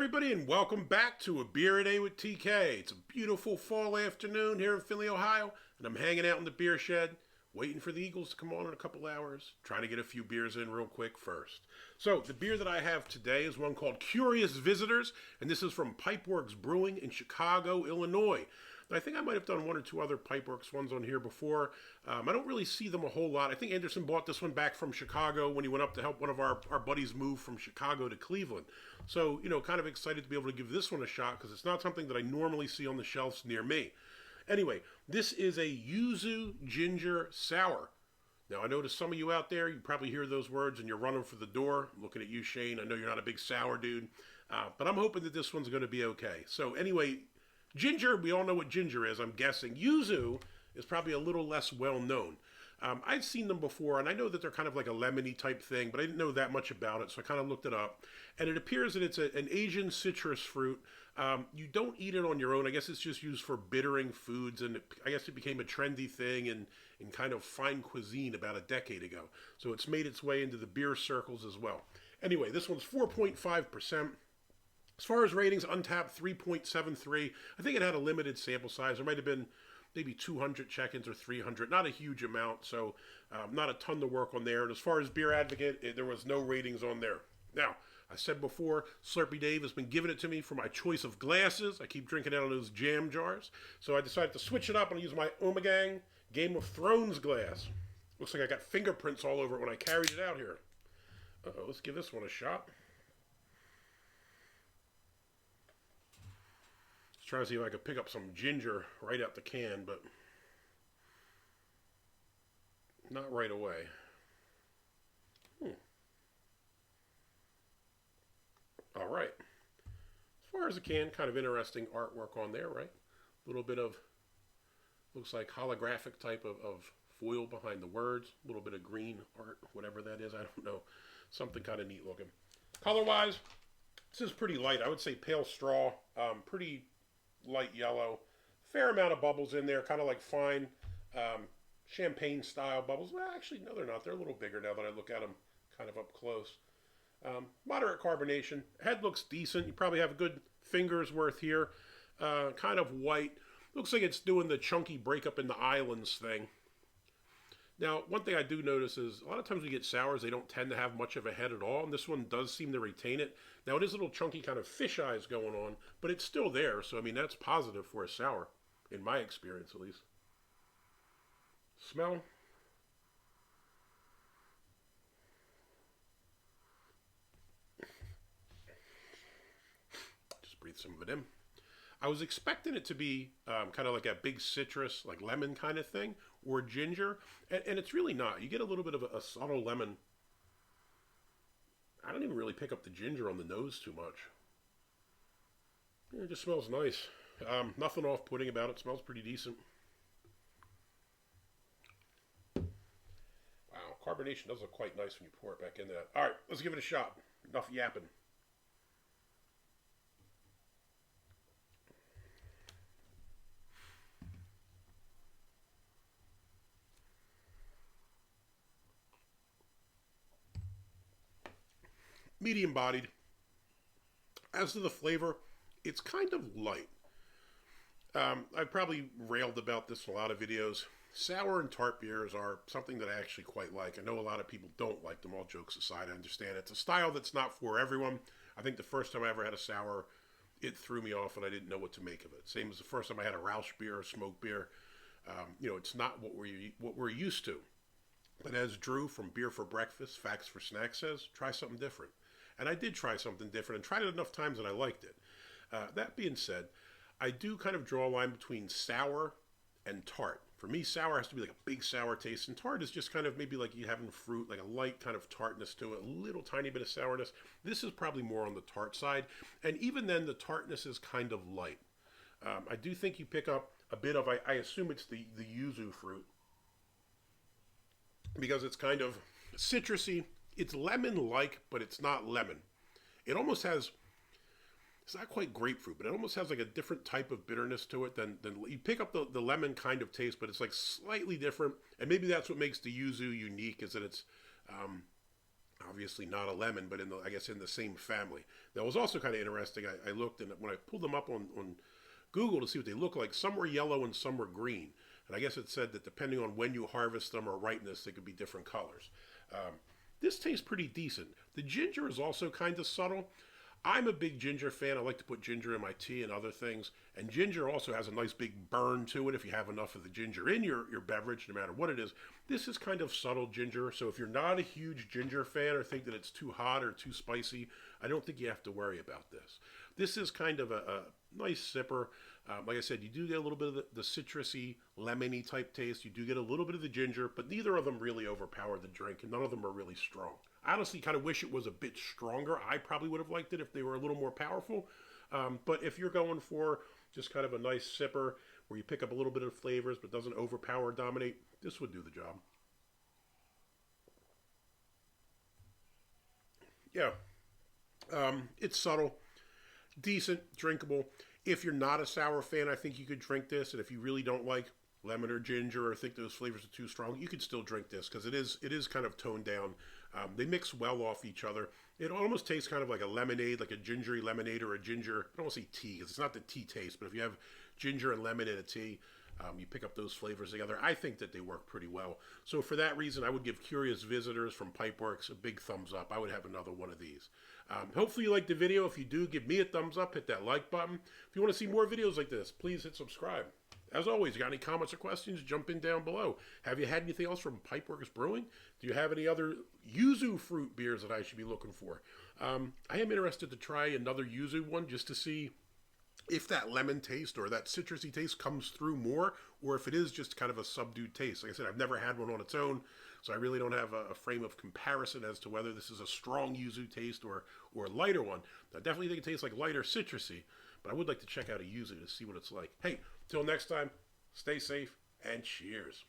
everybody, and welcome back to A Beer a Day with TK. It's a beautiful fall afternoon here in Findlay, Ohio, and I'm hanging out in the beer shed, waiting for the Eagles to come on in a couple hours, trying to get a few beers in real quick first. So, the beer that I have today is one called Curious Visitors, and this is from Pipeworks Brewing in Chicago, Illinois. I think I might have done one or two other Pipeworks ones on here before. I don't really see them a whole lot. I think Anderson bought this one back from Chicago when he went up to help one of our buddies move from Chicago to Cleveland. So, kind of excited to be able to give this one a shot because it's not something that I normally see on the shelves near me. Anyway, this is a Yuzu Ginger Sour. Now, I know to some of you out there, you probably hear those words and you're running for the door. I'm looking at you, Shane. I know you're not a big sour dude, but I'm hoping that this one's going to be okay. So anyway, ginger, we all know what ginger is, I'm guessing. Yuzu is probably a little less well known. I've seen them before, and I know that they're kind of like a lemony type thing, but I didn't know that much about it, so I kind of looked it up. And it appears that it's an Asian citrus fruit. You don't eat it on your own. I guess it's just used for bittering foods, and I guess it became a trendy thing in kind of fine cuisine about a decade ago. So it's made its way into the beer circles as well. Anyway, this one's 4.5%. As far as ratings, Untapped 3.73. I think it had a limited sample size. There might have been maybe 200 check-ins or 300. Not a huge amount, so not a ton to work on there. And as far as Beer Advocate, there was no ratings on there. Now, I said before, Slurpee Dave has been giving it to me for my choice of glasses. I keep drinking out of those jam jars. So I decided to switch it up and use my Omegang Game of Thrones glass. Looks like I got fingerprints all over it when I carried it out here. Uh-oh, let's give this one a shot. Trying to see if I could pick up some ginger right out the can, but not right away. All right. As far as the can, kind of interesting artwork on there, right? A little bit of, looks like holographic type of foil behind the words. A little bit of green art, whatever that is, I don't know. Something kind of neat looking. Color-wise, this is pretty light. I would say pale straw, pretty light yellow, fair amount of bubbles in there, kind of like fine champagne style bubbles. Well, actually, no, they're not. They're a little bigger now that I look at them kind of up close. Moderate carbonation. Head looks decent. You probably have a good finger's worth here. Kind of white. Looks like it's doing the chunky breakup in the islands thing. Now, one thing I do notice is a lot of times we get sours, they don't tend to have much of a head at all, and this one does seem to retain it. Now, it is a little chunky kind of fish eyes going on, but it's still there, so, I mean, that's positive for a sour, in my experience, at least. Smell. Just breathe some of it in. I was expecting it to be kind of like a big citrus, like lemon kind of thing, or ginger, and it's really not. You get a little bit of a subtle lemon. I don't even really pick up the ginger on the nose too much. Yeah, it just smells nice. Nothing off-putting about it. It smells pretty decent. Wow, carbonation does look quite nice when you pour it back in there. All right, let's give it a shot. Enough yapping. Medium bodied. As to the flavor, it's kind of light. I've probably railed about this in a lot of videos. Sour and tart beers are something that I actually quite like. I know a lot of people don't like them, all jokes aside. I understand it's a style that's not for everyone. I think the first time I ever had a sour, it threw me off and I didn't know what to make of it. Same as the first time I had a Roush beer or smoked beer. It's not what we're used to. But as Drew from Beer for Breakfast, Facts for Snacks says, try something different. And I did try something different and tried it enough times that I liked it. That being said, I do kind of draw a line between sour and tart. For me, sour has to be like a big sour taste, and tart is just kind of maybe like you having fruit, like a light kind of tartness to it, a little tiny bit of sourness. This is probably more on the tart side, and even then, the tartness is kind of light. I do think you pick up a bit of, I assume it's the yuzu fruit, because it's kind of citrusy. It's lemon-like, but it's not lemon. It almost has, it's not quite grapefruit, but it almost has like a different type of bitterness to it than you pick up the lemon kind of taste, but it's like slightly different. And maybe that's what makes the yuzu unique, is that it's Obviously not a lemon, but I guess in the same family. That was also kind of interesting. I looked, and when I pulled them up on Google to see what they look like, some were yellow and some were green. And I guess it said that depending on when you harvest them or ripeness, they could be different colors. This tastes pretty decent. The ginger is also kind of subtle. I'm a big ginger fan. I like to put ginger in my tea and other things. And ginger also has a nice big burn to it if you have enough of the ginger in your beverage, no matter what it is. This is kind of subtle ginger. So if you're not a huge ginger fan or think that it's too hot or too spicy, I don't think you have to worry about this. This is kind of a nice sipper. Like I said, you do get a little bit of the citrusy, lemony type taste. You do get a little bit of the ginger, but neither of them really overpower the drink, and none of them are really strong. I honestly kind of wish it was a bit stronger. I probably would have liked it if they were a little more powerful. But if you're going for just kind of a nice sipper where you pick up a little bit of flavors but doesn't overpower or dominate, this would do the job. Yeah, it's subtle, decent, drinkable. If you're not a sour fan, I think you could drink this. And if you really don't like lemon or ginger or think those flavors are too strong, you could still drink this because it is kind of toned down. They mix well off each other. It almost tastes kind of like a lemonade, like a gingery lemonade or a ginger. I don't want to say tea because it's not the tea taste, but if you have ginger and lemon in a tea, you pick up those flavors together. I think that they work pretty well. So for that reason, I would give Curious Visitors from Pipeworks a big thumbs up. I would have another one of these. Hopefully you liked the video. If you do, give me a thumbs up. Hit that like button. If you want to see more videos like this, please hit subscribe. As always, you got any comments or questions, jump in down below. Have you had anything else from Pipeworks Brewing? Do you have any other yuzu fruit beers that I should be looking for? I am interested to try another yuzu one just to see if that lemon taste or that citrusy taste comes through more, or if it is just kind of a subdued taste. Like I said, I've never had one on its own, so I really don't have a frame of comparison as to whether this is a strong yuzu taste or a lighter one. I definitely think it tastes like lighter citrusy, but I would like to check out a yuzu to see what it's like. Hey, till next time, stay safe and cheers.